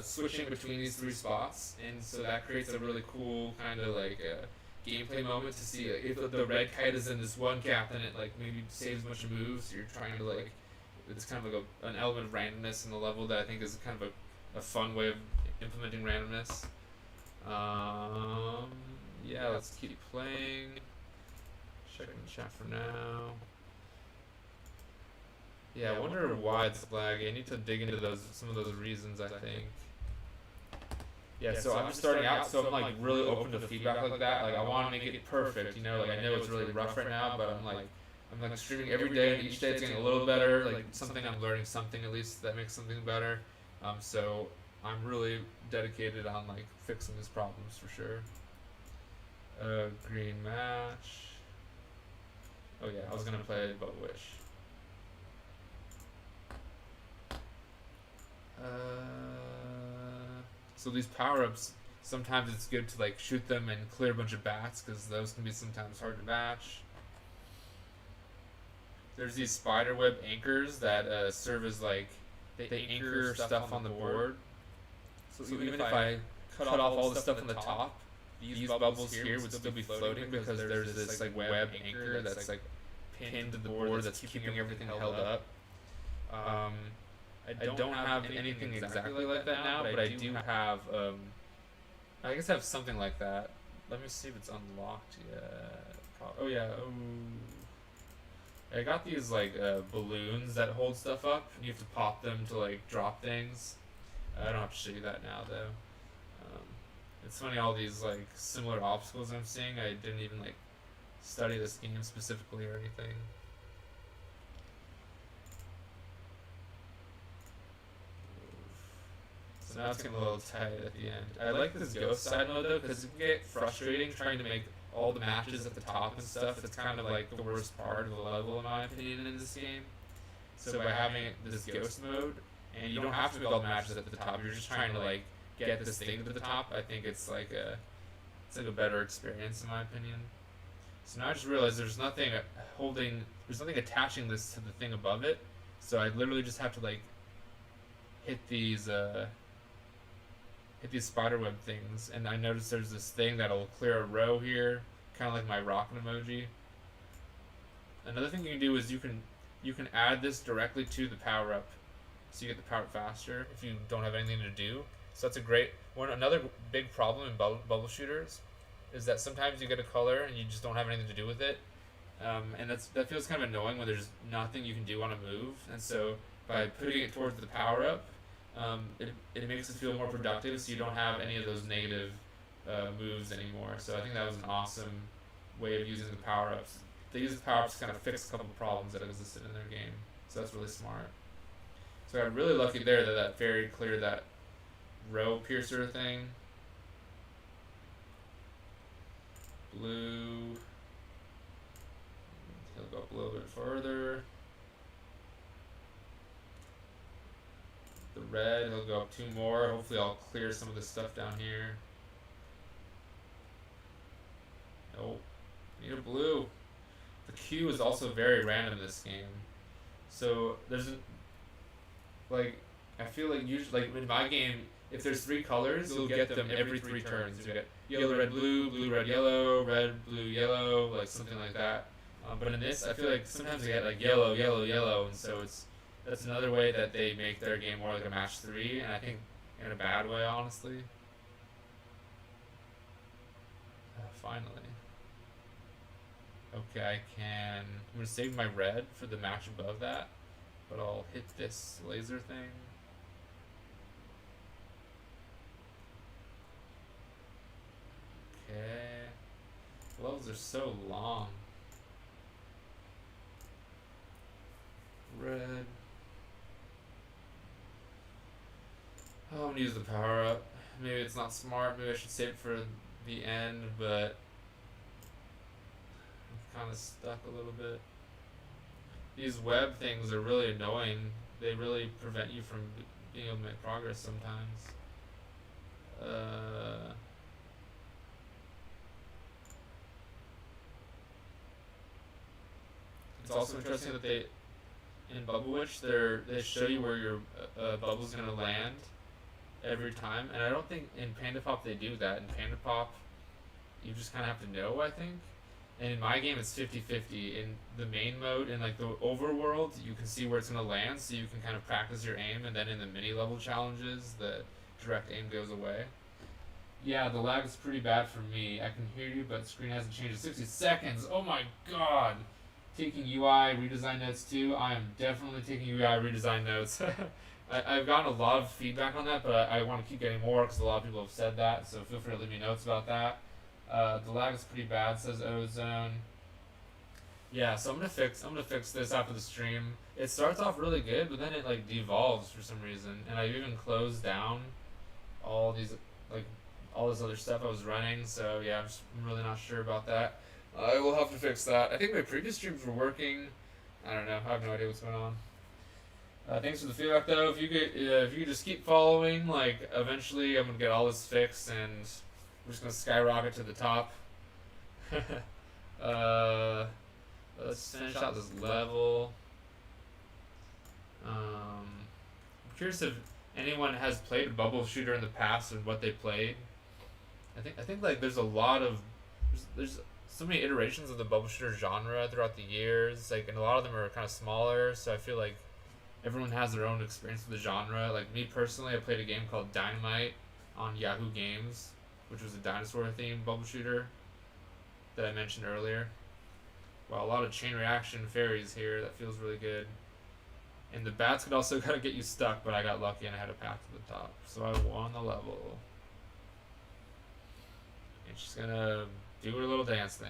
switching between these three spots, and so that creates a really cool kind of like gameplay moment to see like, if the red kite is in this one gap, then it like maybe saves a bunch of moves. So you're trying to like it's kind of like an element of randomness in the level that I think is kind of a fun way of implementing randomness. Yeah, let's keep playing. Checking the chat for now. Yeah, I wonder why it's laggy. I need to dig into some of those reasons, I think. Yeah, so I'm just starting out, so I'm like really open to feedback like that. Like I want to make it perfect, you know. Like I know it's really rough right now, but I'm like streaming every day, and each day it's getting a little better. Like something I'm learning something at least that makes something better. So I'm really dedicated on like fixing these problems for sure. Green match. Oh yeah, I was gonna play Bubble Wish. So these power-ups, sometimes it's good to like shoot them and clear a bunch of bats because those can be sometimes hard to match. There's these spiderweb anchors that serve as like they anchor stuff on the board. So even if I cut off all the stuff on the top, these bubbles here would still be floating because there's this like web anchor that's like pinned to the board that's keeping everything held up. I don't have anything exactly like that now, but I do have. I guess I have something like that. Let me see if it's unlocked yet. Oh yeah. I got these like balloons that hold stuff up, and you have to pop them to like drop things. I don't have to show you that now though. It's funny, all these like similar obstacles I'm seeing. I didn't even like study this game specifically or anything. So now it's getting a little tight at the end. I like this ghost side mode though, because it can get frustrating trying to make all the matches at the top and stuff. It's kind of like the worst part of the level in my opinion in this game. So by having this ghost mode, and you don't have to make all the matches at the top, you're just trying to like get this thing to the top. I think it's like a better experience in my opinion. So now I just realized there's nothing attaching this to the thing above it. So I literally just have to like hit these spiderweb things, and I noticed there's this thing that'll clear a row here, kind of like my rocket emoji. Another thing you can do is you can add this directly to the power up, so you get the power up faster if you don't have anything to do. So that's a great one. Another big problem in bubble shooters is that sometimes you get a color and you just don't have anything to do with it, and that feels kind of annoying when there's nothing you can do on a move. And so by putting it towards the power up, it makes it feel more productive, so you don't have any of those negative moves anymore. So I think that was an awesome way of using the power ups. They use the power ups to kind of fix a couple of problems that existed in their game. So that's really smart. So I got really lucky there that fairy cleared that row piercer thing. Blue. He'll go up a little bit further. The red, he'll go up two more. Hopefully I'll clear some of this stuff down here. you're blue. The Q is also very random in this game. So there's like I feel like usually like in my game, if there's three colors, you'll get them every 3 turns. You get yellow, red, blue, blue, red, yellow, red, blue, yellow, like something like that. But in this, I feel like sometimes I get like yellow, yellow, yellow, and so that's another way that they make their game more like a match 3, and I think in a bad way, honestly. Finally. Okay, I can. I'm gonna save my red for the match above that, but I'll hit this laser thing. Okay. The levels are so long. Red. Oh, I'm gonna use the power up. Maybe it's not smart. Maybe I should save it for the end, but I'm kind of stuck a little bit. These web things are really annoying. They really prevent you from being able to make progress sometimes. It's also interesting that they in Bubble Witch they show you where your bubble's gonna land every time, and I don't think in Panda Pop they do that. In Panda Pop, you just kind of have to know, I think. And in my game, it's 50-50. In the main mode, in like the overworld, you can see where it's going to land, so you can kind of practice your aim, and then in the mini-level challenges, the direct aim goes away. Yeah, the lag is pretty bad for me. I can hear you, but the screen hasn't changed in 60 seconds. Oh my god! Taking UI redesign notes too. I am definitely taking UI redesign notes. I've gotten a lot of feedback on that, but I want to keep getting more because a lot of people have said that, so feel free to leave me notes about that. The lag is pretty bad, says Ozone. Yeah, so I'm gonna fix this after the stream. It starts off really good, but then it like devolves for some reason, and I've even closed down all these like all this other stuff I was running. So yeah, I'm really not sure about that. I will have to fix that. I think my previous streams were working. I don't know. I have no idea what's going on. Thanks for the feedback, though. If you just keep following, like eventually I'm gonna get all this fixed, and we're just gonna skyrocket to the top. Let's finish out this level. I'm curious if anyone has played a bubble shooter in the past and what they played. I think like there's a lot of there's so many iterations of the bubble shooter genre throughout the years. Like, and a lot of them are kind of smaller. So I feel like everyone has their own experience with the genre. Like me personally, I played a game called Dynamite on Yahoo Games, which was a dinosaur-themed bubble shooter that I mentioned earlier. Wow, a lot of chain reaction fairies here. That feels really good. And the bats could also kind of get you stuck, but I got lucky and I had a path to the top. So I won the level. And she's gonna do her little dance thing.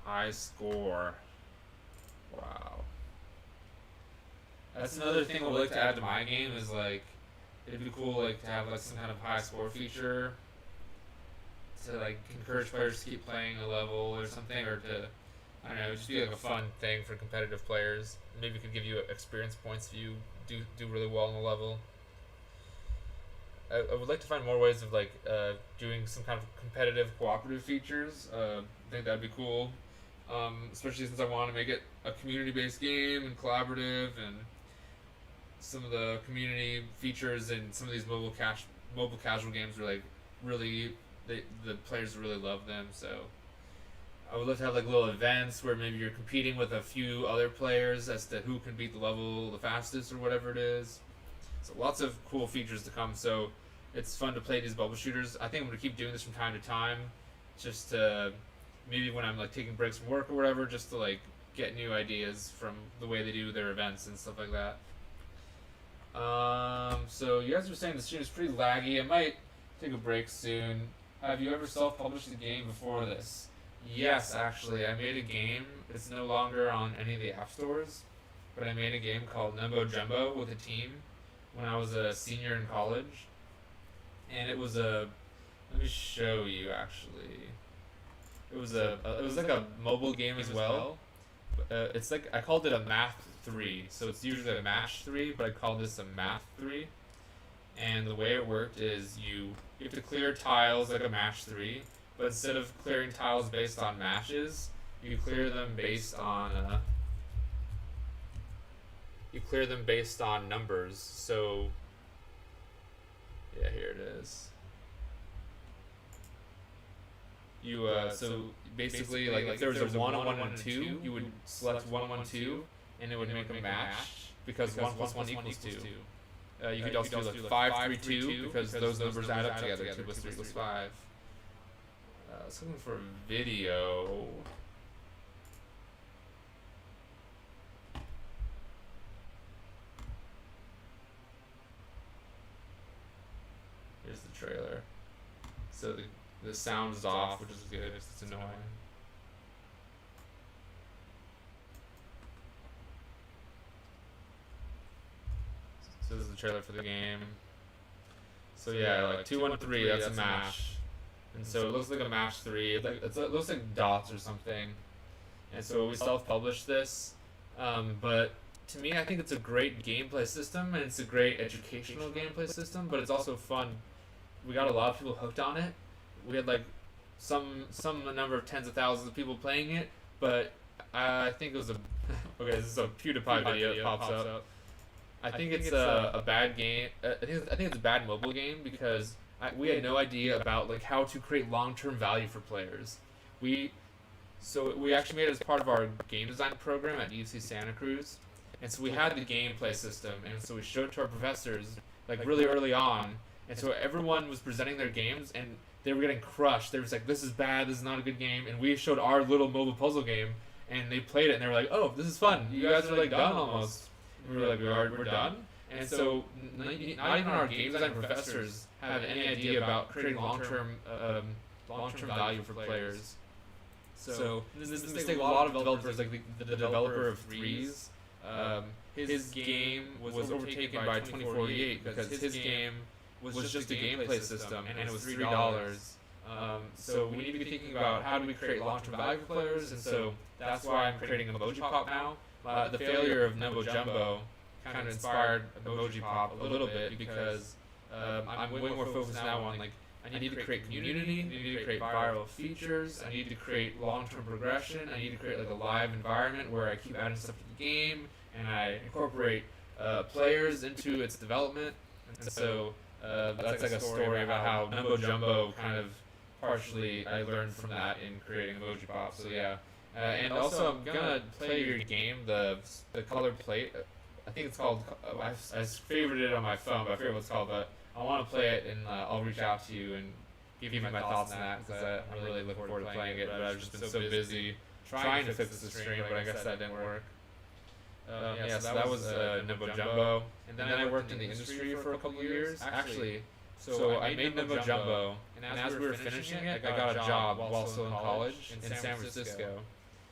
High score. Wow. That's another thing I would like to add to my game is like it'd be cool like to have like some kind of high score feature to like encourage players to keep playing a level or something, or to I don't know, just be like a fun thing for competitive players. Maybe it could give you experience points if you do really well in the level. I would like to find more ways of like doing some kind of competitive cooperative features. I think that'd be cool. Especially since I want to make it a community-based game and collaborative, and some of the community features in some of these mobile casual games are like really the players really love them. So I would love to have like little events where maybe you're competing with a few other players as to who can beat the level the fastest or whatever it is. So lots of cool features to come. So it's fun to play these bubble shooters. I think I'm gonna keep doing this from time to time, just to maybe when I'm like taking breaks from work or whatever, just to like get new ideas from the way they do their events and stuff like that. So you guys were saying the stream is pretty laggy. I might take a break soon. Have you ever self-published a game before this? Yes, actually, I made a game. It's no longer on any of the app stores, but I made a game called Numbo Jumbo with a team when I was a senior in college, and it was let me show you actually. It was like a mobile game as well. It's like I called it a math 3. So it's usually a match 3, but I call this a math 3. And the way it worked is you have to clear tiles like a match 3, but instead of clearing tiles based on matches, you clear them based on numbers. So yeah, here it is. You so basically, like if there was a 1, 1, 1, 2, you would select 1, 1, 2, and it would make a match because 1 plus 1 equals 2. You could also do like 5, 3, 2 because those numbers add up together. 2 plus 3 plus 5. I was looking for a video. Here's the trailer. So the sound's off, which is good. It's annoying. So this is the trailer for the game. So yeah, like 2, 1, 3. That's a match. And so it looks like a match 3. It looks like dots or something. And so we self-published this. But to me, I think it's a great gameplay system, and it's a great educational gameplay system. But it's also fun. We got a lot of people hooked on it. We had like some number of tens of thousands of people playing it. But I think it was okay. This is a PewDiePie video that pops up. I think it's a bad game. I think it's a bad mobile game because we had no idea about like how to create long-term value for players. We actually made it as part of our game design program at UC Santa Cruz, and so we had the gameplay system, and so we showed it to our professors like really early on, and so everyone was presenting their games and they were getting crushed. They were just like, "This is bad. This is not a good game," and we showed our little mobile puzzle game, and they played it and they were like, "Oh, this is fun. You guys are like done almost." We were like, we're done. And so not even our game design professors have any idea about creating long-term value for players. So this is the mistake a lot of developers, like the developer of Threes, his game was overtaken by 2048 because his game was just a gameplay system and it was $3. So we need to be thinking about how do we create long-term value for players, and so that's why I'm creating Emoji Pop now. The failure of Numbo Jumbo kind of inspired Emoji Pop a little bit because I'm way more focused now on like I need to create community, I need to create viral features, I need to create long-term progression, I need to create like a live environment where I keep adding stuff to the game and I incorporate players into its development. And so that's like a story about how Numbo Jumbo kind of partially I learned from that in creating Emoji Pop. So yeah. And also, I'm gonna play your game, the color plate. I think it's called. I favorited it on my phone, but I forget what it's called. But I want to play it, and I'll reach out to you and give you my thoughts on that because I'm really looking forward to playing it. But I've just been so busy trying to fix the stream, but I guess that didn't work. Yeah, so that was Numbo Jumbo, and then I worked in the industry for a couple of years. Actually, so I made Numbo Jumbo, and as we were finishing it, I got a job while still in college in San Francisco.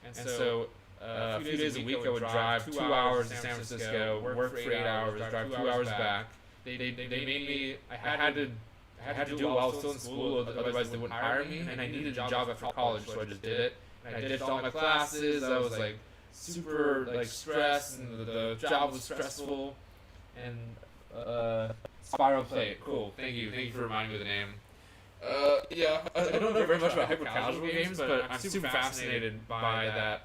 And so a few days a week I would drive 2 hours to San Francisco, work for 8 hours, drive 2 hours back. They made me. I had to do it while I was still in school, otherwise they wouldn't hire me. And I needed a job after college, so I just did it. And I ditched all my classes. I was like super like stressed, and the job was stressful. And Spiral Plate, cool. Thank you for reminding me of the name. Yeah, I don't know very much about hyper-casual games, but I'm super fascinated by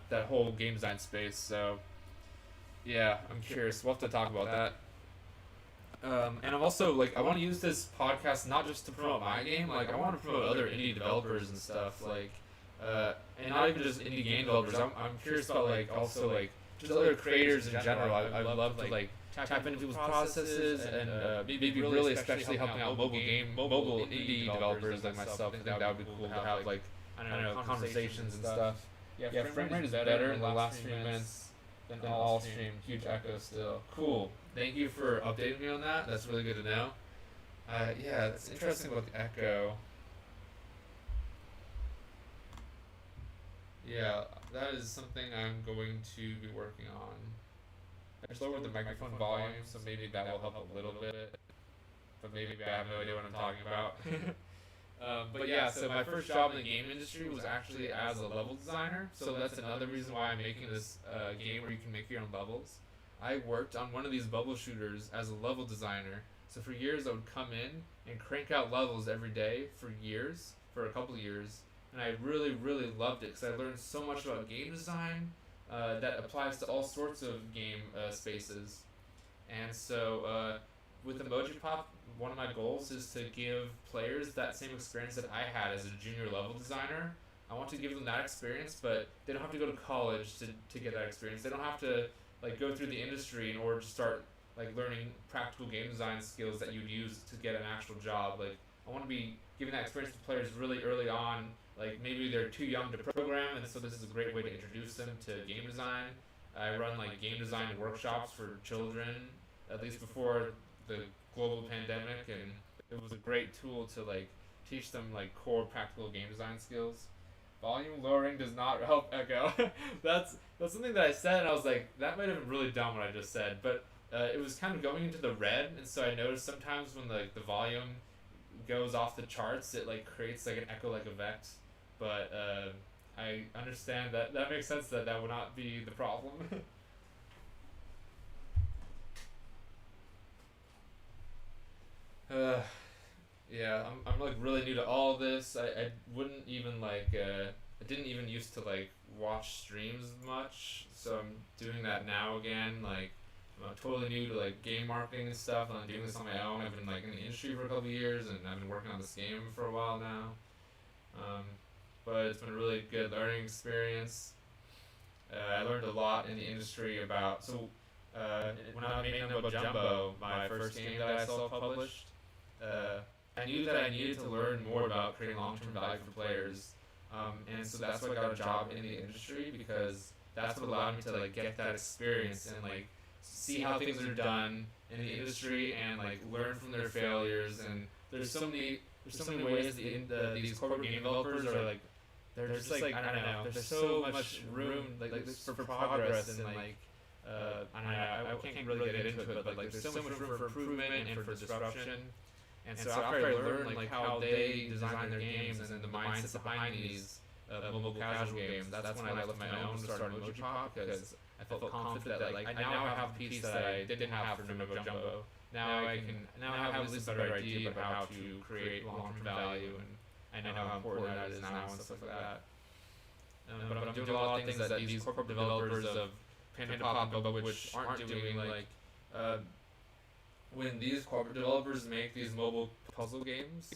that whole game design space, so yeah, I'm curious. We'll have to talk about that. And I'm also, like, I want to use this podcast not just to promote my game, like, I want to promote other indie developers and stuff, like, and not even just indie game developers. I'm curious about, like, also, like, just other creators in general. I love to, like, tap into people's processes and maybe really especially helping out mobile indie developers like myself. I think that would be cool to have like I don't know conversations and stuff. Yeah, frame rate is better in the last 3 minutes than all stream. Huge echo still. Cool. Thank you for updating me on that. That's really good to know. Yeah, it's interesting about the echo. Yeah, that is something I'm going to be working on. I just lowered the microphone volume, so maybe that will help a little bit. But maybe I have no idea what I'm talking about. But yeah, so my first job in the game industry was actually as a level designer. So that's another reason why I'm making this game where you can make your own levels. I worked on one of these bubble shooters as a level designer. So for years, I would come in and crank out levels every day for years, for a couple of years, and I really, really loved it because I learned so much about game design that applies to all sorts of game spaces. And so with Emoji Pop, one of my goals is to give players that same experience that I had as a junior level designer. I want to give them that experience, but they don't have to go to college to get that experience. They don't have to like go through the industry in order to start like learning practical game design skills that you'd use to get an actual job. Like I want to be giving that experience to players really early on. Like maybe they're too young to program, and so this is a great way to introduce them to game design. I run like game design workshops for children, at least before the global pandemic, and it was a great tool to like teach them like core practical game design skills. Volume lowering does not help echo. That's something that I said, and I was like, that might have been really dumb what I just said, but it was kind of going into the red, and so I noticed sometimes when the volume goes off the charts, it like creates like an echo like effect. But I understand that that makes sense that that would not be the problem. uh, yeah, I'm like really new to all of this. I wouldn't even like I didn't even used to like watch streams much, so I'm doing that now again. Like I'm totally new to like game marketing and stuff, and I'm doing this on my own. I've been like in the industry for a couple of years, and I've been working on this game for a while now. Um, but it's been a really good learning experience. I learned a lot in the industry about when I was making Numbo Jumbo, my first game that I self-published. Uh, I knew that I needed to learn more about creating long-term value for players, and so that's why I got a job in the industry because that's what allowed me to like get that experience and like see how things are done in the industry and like learn from their failures. And there's so many ways these corporate game developers are like they're just like I don't know. There's so much room like this for progress and like I don't know. I can't really get into it, but like there's so much room for improvement and for disruption. And so after I learned like how they design their games and the mindset behind these mobile casual games, that's when I left my own to start Emoji Pop because I felt confident that like I now have a piece that I didn't have for Numbo Jumbo. Now I have at least a better idea about how to create long term value, and I know how important that is now and stuff like that. But I'm doing a lot of things that these corporate developers of Panda Pop and Bubba Witch aren't doing. Like uh, when these corporate developers make these mobile puzzle games,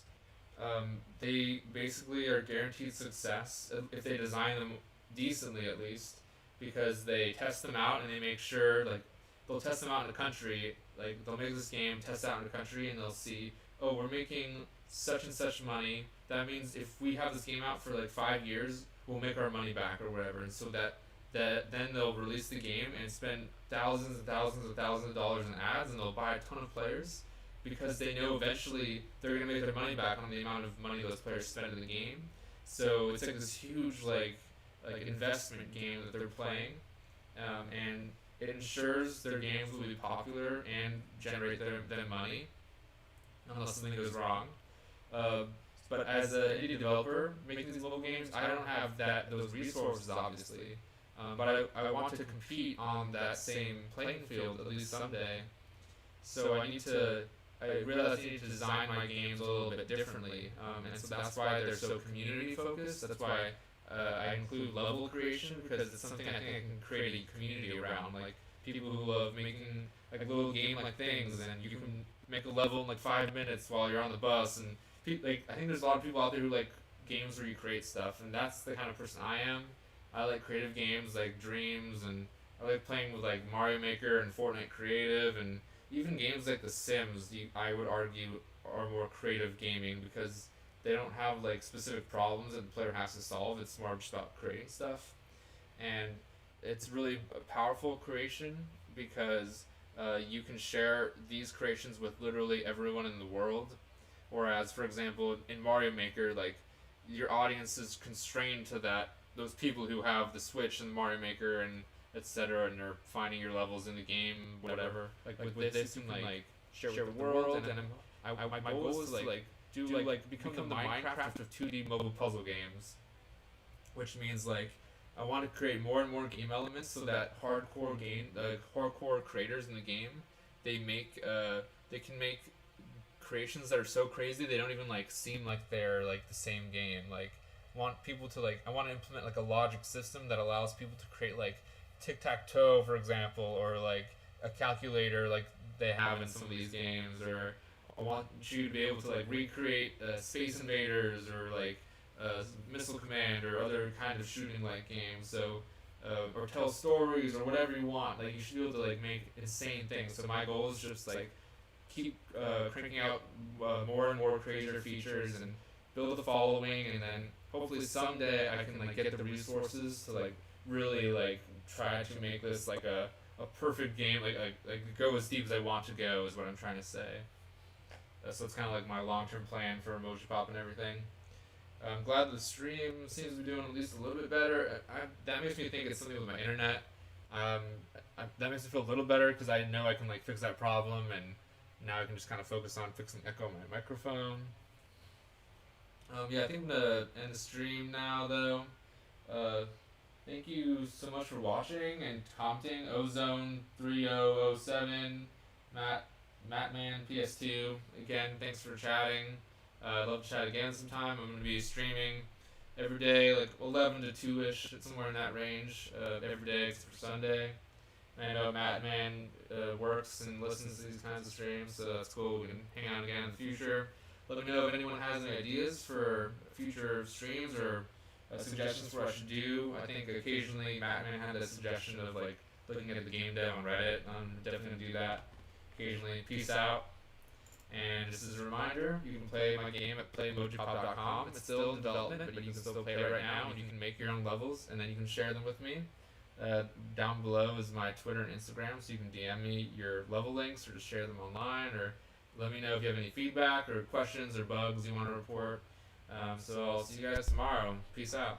they basically are guaranteed success if they design them decently at least, because they test them out and they make sure like they'll test them out in the country. Like they'll make this game, test it out in the country, and they'll see, oh, we're making such and such money. That means if we have this game out for like 5 years, we'll make our money back or whatever. And so that then they'll release the game and spend thousands and thousands and thousands of dollars in ads, and they'll buy a ton of players because they know eventually they're gonna make their money back on the amount of money those players spend in the game. So it's like this huge like investment game that they're playing, and it ensures their games will be popular and generate them money unless something goes wrong. Uh, but as an indie developer making these mobile games, I don't have those resources obviously. But I want to compete on that same playing field at least someday. So I realized I need to design my games a little bit differently, and so that's why they're so community focused. That's why I include level creation because it's something I think I can create a community around. Like people who love making like little game-like things, and you can make a level in like 5 minutes while you're on the bus. And like I think there's a lot of people out there who like games where you create stuff, and that's the kind of person I am. I like creative games like Dreams, and I like playing with like Mario Maker and Fortnite Creative, and even games like The Sims. I would argue are more creative gaming because they don't have like specific problems that the player has to solve. It's more just about creating stuff, and it's really a powerful creation because you can share these creations with literally everyone in the world. Whereas, for example, in Mario Maker, like your audience is constrained to those people who have the Switch and Mario Maker and etc. and are finding your levels in the game, whatever. Like with this, you can like share with the world, and my goal is to like do like become the Minecraft of 2D mobile puzzle games, which means like I want to create more and more game elements so that hardcore creators in the game, they can make creations that are so crazy they don't even like seem like they're like the same game. Like want people to like I want to implement like a logic system that allows people to create like tic-tac-toe, for example, or like a calculator like they have in some of these games, or I want you to be able to like recreate Space Invaders or like Missile Command or other kind of shooting like games. So or tell stories or whatever you want. Like you should be able to like make insane things. So my goal is just like keep cranking out more and more creator features and build the following, and then hopefully someday I can like get the resources to like really like try to make this like a perfect game, like go as deep as I want to go is what I'm trying to say. So it's kind of like my long-term plan for Emoji Pop and everything. I'm glad the stream seems to be doing at least a little bit better. That makes me think it's something with my internet. That makes me feel a little better because I know I can like fix that problem, and now I can just kind of focus on fixing echo on my microphone. Yeah, I think I'm gonna end the stream now though. Thank you so much for watching and commenting. Ozone3007, Mattman PS2. Again, thanks for chatting. I'd love to chat again sometime. I'm gonna be streaming every day, like 11 to 2ish, somewhere in that range, every day except for Sunday. And I know Mattman works and listens to these kinds of streams, so that's cool. We can hang out again in the future. Let me know if anyone has any ideas for future streams or suggestions for what I should do. I think occasionally Mattman had a suggestion of like looking at the game dev on Reddit. I'm definitely gonna do that occasionally. Peace out. And just as a reminder, you can play my game at playmojipop.com. It's still in development, but you can still play it right now, and you can make your own levels, and then you can share them with me. Down below is my Twitter and Instagram, so you can DM me your level links or just share them online, or let me know if you have any feedback or questions or bugs you want to report. So I'll see you guys tomorrow. Peace out.